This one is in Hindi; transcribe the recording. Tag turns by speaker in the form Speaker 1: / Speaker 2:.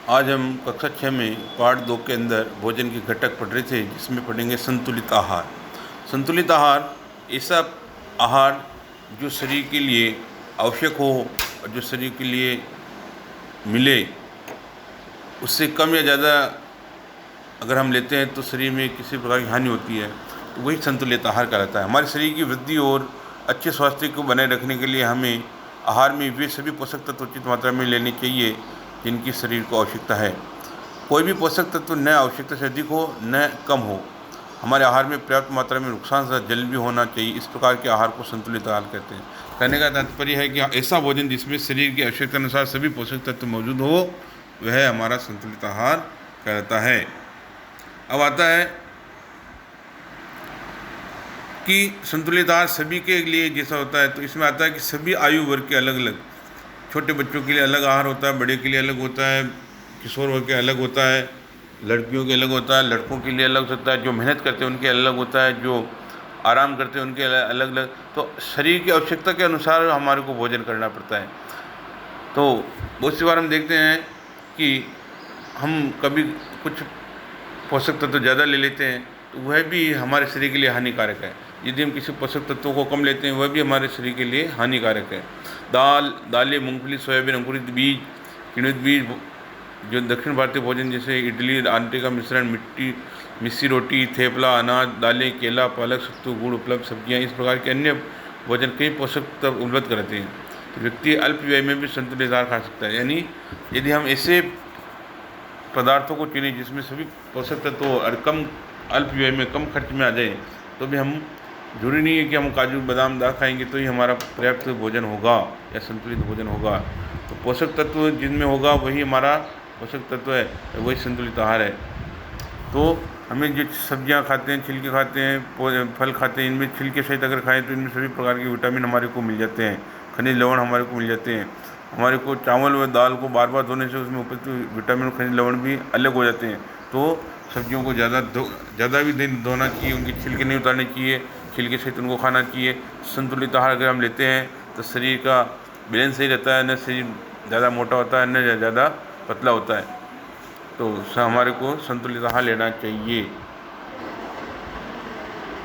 Speaker 1: आज हम कक्षा 6 में पार्ट 2 के अंदर भोजन के घटक पढ़ रहे थे, जिसमें पढ़ेंगे संतुलित आहार। संतुलित आहार ऐसा आहार जो शरीर के लिए आवश्यक हो और जो शरीर के लिए मिले, उससे कम या ज़्यादा अगर हम लेते हैं तो शरीर में किसी प्रकार की हानि होती है, तो वही संतुलित आहार कहलाता है। हमारे शरीर की वृद्धि और अच्छे स्वास्थ्य को बनाए रखने के लिए हमें आहार में वे सभी पोषक तत्व उचित मात्रा में लेने चाहिए जिनकी शरीर को आवश्यकता है। कोई भी पोषक तत्व न आवश्यकता से अधिक हो न कम हो। हमारे आहार में पर्याप्त मात्रा में नुकसान से जल भी होना चाहिए। इस प्रकार के आहार को संतुलित आहार कहते हैं। कहने का तात्पर्य है कि ऐसा भोजन जिसमें शरीर की आवश्यकता अनुसार सभी पोषक तत्व मौजूद हो, वह हमारा संतुलित आहार कहलाता है। अब आता है कि संतुलित आहार सभी के लिए जैसा होता है, तो इसमें आता है कि सभी आयु वर्ग के अलग अलग, छोटे बच्चों के लिए अलग आहार होता है, बड़े के लिए अलग होता है, किशोर वर्ग के अलग होता है, लड़कियों के अलग होता है, लड़कों के लिए अलग होता है, जो मेहनत करते हैं उनके अलग होता है, जो आराम करते हैं उनके अलग अलग। तो शरीर की आवश्यकता के अनुसार हमारे को भोजन करना पड़ता है। तो बहुत सी बार हम देखते हैं कि हम कभी कुछ पोषक तत्व ज़्यादा ले लेते हैं, तो वह भी हमारे शरीर के लिए हानिकारक है। यदि हम किसी पोषक तत्वों को कम लेते हैं, वह भी हमारे शरीर के लिए हानिकारक है। दालें, मूंगफली, सोयाबीन, अंकुरित बीज, किण्वित बीज, जो दक्षिण भारतीय भोजन जैसे इडली, आटे का मिश्रण, मिस्सी रोटी, थेपला, अनाज, दालें, केला, पालक, सत्तू, गुड़, उपलब्ध सब्जियां, इस प्रकार के अन्य भोजन कई पोषक तत्व उपलब्ध कराते हैं। तो व्यक्ति अल्प व्यय में भी संतुलित आहार खा सकता है। यानी यदि हम ऐसे पदार्थों को चुनें जिसमें सभी पोषक तत्व और कम अल्प व्यय में कम खर्च में आ जाए, तो भी हम, जरूरी नहीं है कि हम काजू बादाम दाल खाएंगे तो ही हमारा पर्याप्त भोजन होगा या संतुलित भोजन होगा। तो पोषक तत्व जिनमें होगा वही हमारा पोषक तत्व है, वही संतुलित आहार है। तो हमें जो सब्जियां खाते हैं, छिलके खाते हैं, फल खाते हैं, इनमें छिलके सहित अगर खाएं तो इनमें सभी प्रकार के विटामिन हमारे को मिल जाते हैं, खनिज लवण हमारे को मिल जाते हैं। हमारे को चावल व दाल को बार बार धोने से उसमें उपस्थित विटामिन और खनिज लवण भी अलग हो जाते हैं। तो सब्जियों को ज़्यादा भी दिन धोना चाहिए, उनके छिलके नहीं उतारने चाहिए, छिलके सहित उनको खाना चाहिए। संतुलित आहार अगर हम लेते हैं तो शरीर का बैलेंस सही रहता है, न शरीर ज़्यादा मोटा होता है न ज़्यादा पतला होता है। तो हमारे को संतुलित आहार लेना चाहिए।